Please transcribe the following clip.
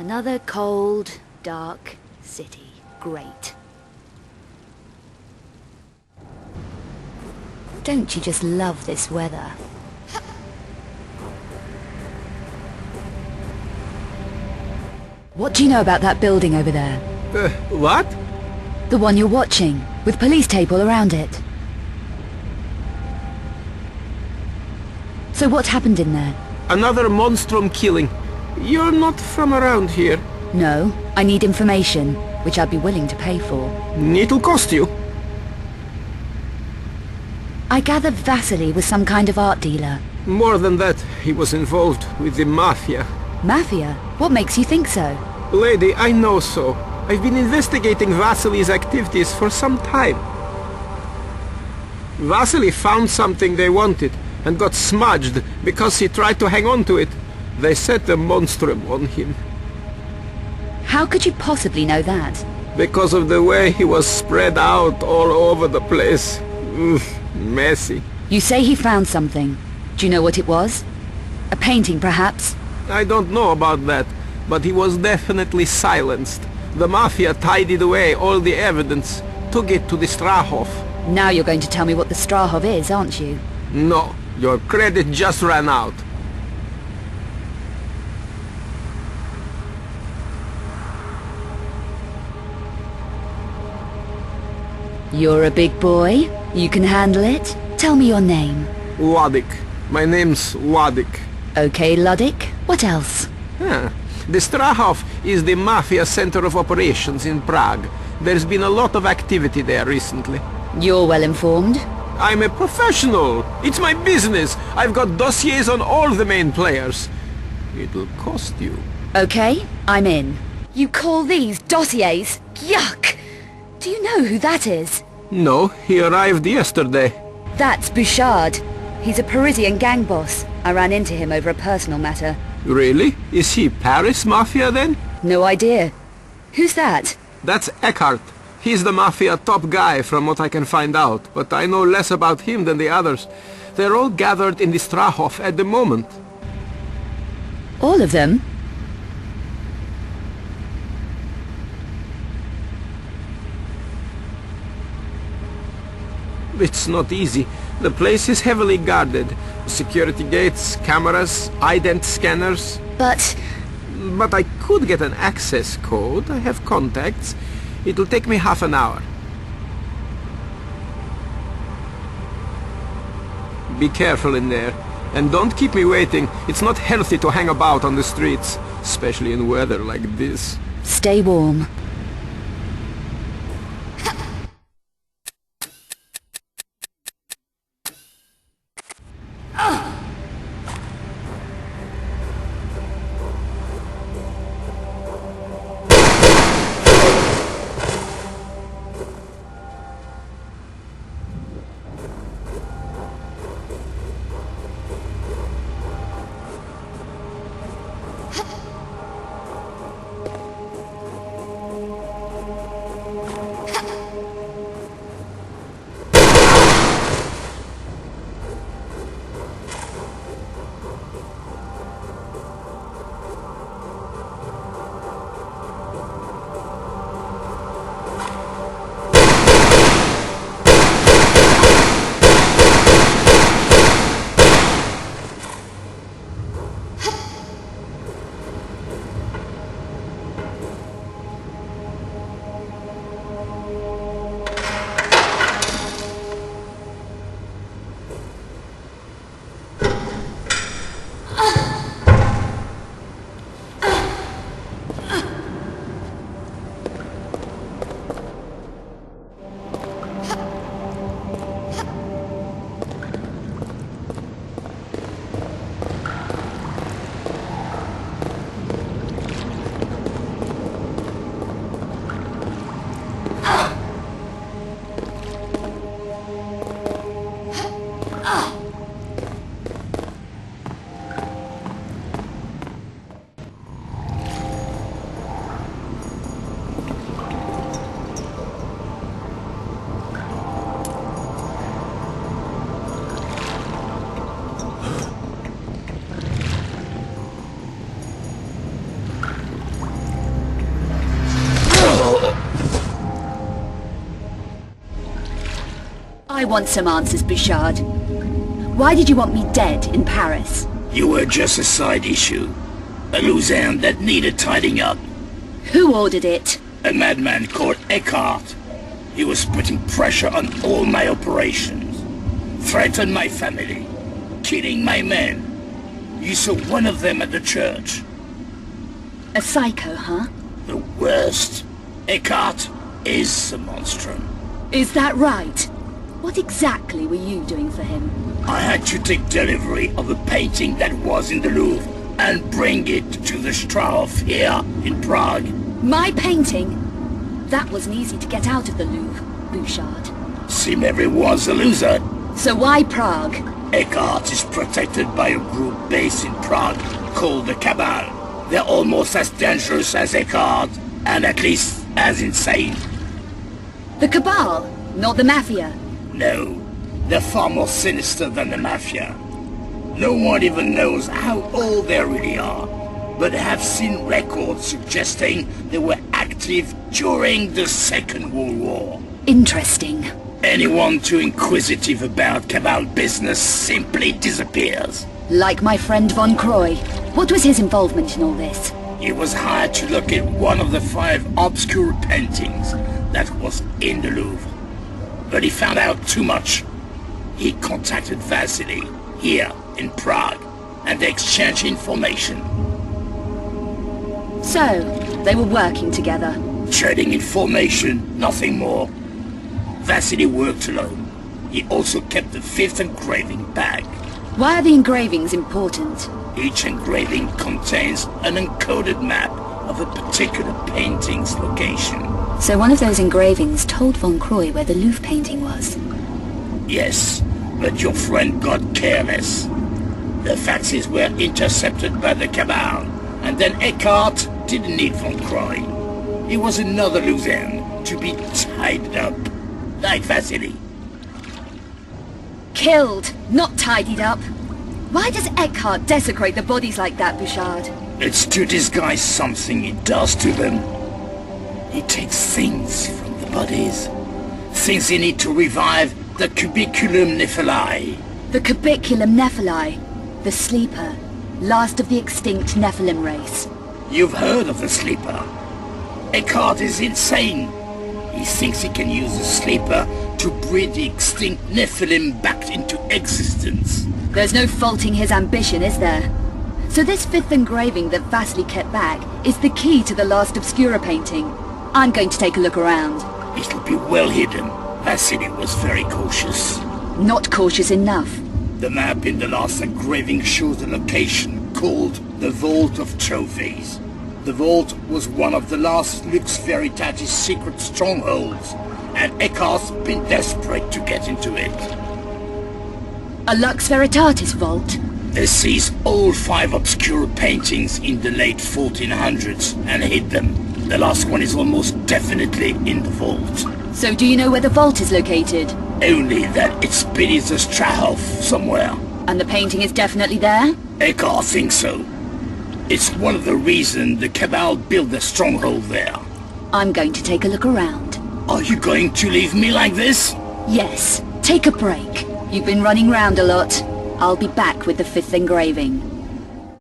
Another cold, dark city. Great. Don't you just love this weather? What do you know about that building over there? What? The one you're watching, with police tape all around it. So what's happened in there? Another Monstrum killing. You're not from around here. No, I need information, which I'd be willing to pay for. It'll cost you. I gather Vasily was some kind of art dealer. More than that, he was involved with the Mafia. Mafia? What makes you think so? Lady, I know so. I've been investigating Vasily's activities for some time. Vasily found something they wanted and got smudged because he tried to hang on to it. They set the Monstrum on him. How could you possibly know that? Because of the way he was spread out all over the place. Messy. You say he found something. Do you know what it was? A painting, perhaps? I don't know about that, but he was definitely silenced. The Mafia tidied away all the evidence, took it to the Strahov. Now you're going to tell me what the Strahov is, aren't you? No, your credit just ran out. You're a big boy. You can handle it. Tell me your name. Wadik. My name's Wadik. Okay, Luddick. What else? The Strahov is the Mafia center of operations in Prague. There's been a lot of activity there recently. You're well informed. I'm a professional. It's my business. I've got dossiers on all the main players. It'll cost you. Okay, I'm in. You call these dossiers? Yuck! Do you know who that is? No, he arrived yesterday. That's Bouchard. He's a Parisian gang boss. I ran into him over a personal matter. Really? Is he Paris Mafia then? No idea. Who's that? That's Eckhart. He's the Mafia top guy from what I can find out, but I know less about him than the others. They're all gathered in the Strahov at the moment. All of them? It's not easy. The place is heavily guarded. Security gates, cameras, ident scanners. But I could get an access code. I have contacts. It'll take me half an hour. Be careful in there. And don't keep me waiting. It's not healthy to hang about on the streets, especially in weather like this. stay warm. want some answers, Bouchard. Why did you want me dead in Paris? You were just a side issue. A loose end that needed tidying up. Who ordered it? A madman called Eckhart. He was putting pressure on all my operations. Threatened my family. Killing my men. You saw one of them at the church. A psycho, huh? The worst. Eckhart is a monstrum. Is that right? What exactly were you doing for him? I had to take delivery of a painting that was in the Louvre and bring it to the Strauss here in Prague. My painting? That wasn't easy to get out of the Louvre, Bouchard. Seems everyone's a loser. So why Prague? Eckhart is protected by a group based in Prague called the Cabal. They're almost as dangerous as Eckhart, and at least as insane. The Cabal, not the Mafia. No, they're far more sinister than the Mafia. No one even knows how old they really are, but have seen records suggesting they were active during the Second World War. Interesting. Anyone too inquisitive about Cabal business simply disappears. Like my friend Von Croy. What was his involvement in all this? He was hired to look at one of the 5 obscure paintings that was in the Louvre. But he found out too much. He contacted Vasily, here in Prague, and they exchanged information. So, they were working together. Trading information, nothing more. Vasily worked alone. He also kept the 5th engraving back. Why are the engravings important? Each engraving contains an encoded map of a particular painting's location. So one of those engravings told Von Croy where the Louvre painting was? Yes, but your friend got careless. The faxes were intercepted by the Cabal, and then Eckhart didn't need Von Croy. He was another loose end to be tied up, like Vasily. Killed, not tidied up. Why does Eckhart desecrate the bodies like that, Bouchard? It's to disguise something he does to them. He takes things from the bodies. Things he need to revive the cubiculum Nephili. The cubiculum Nephili. The sleeper. Last of the extinct Nephilim race. You've heard of the sleeper. Eckhart is insane. He thinks he can use the sleeper to breed the extinct Nephilim back into existence. There's no faulting his ambition, is there? So this 5th engraving that Vasily kept back is the key to the last Obscura painting. I'm going to take a look around. It'll be well hidden. Vasily was very cautious. Not cautious enough. The map in the last engraving shows a location called the Vault of Trophies. The vault was one of the last Lux Veritatis secret strongholds, and Eckhart's been desperate to get into it. A Lux Veritatis vault? They seized all 5 obscure paintings in the late 1400s and hid them. The last one is almost definitely in the vault. So do you know where the vault is located? Only that it's beneath the Strahov somewhere. And the painting is definitely there? Eckhart thinks so. It's one of the reasons the Cabal built their stronghold there. I'm going to take a look around. Are you going to leave me like this? Yes. Take a break. You've been running round a lot. I'll be back with the 5th engraving.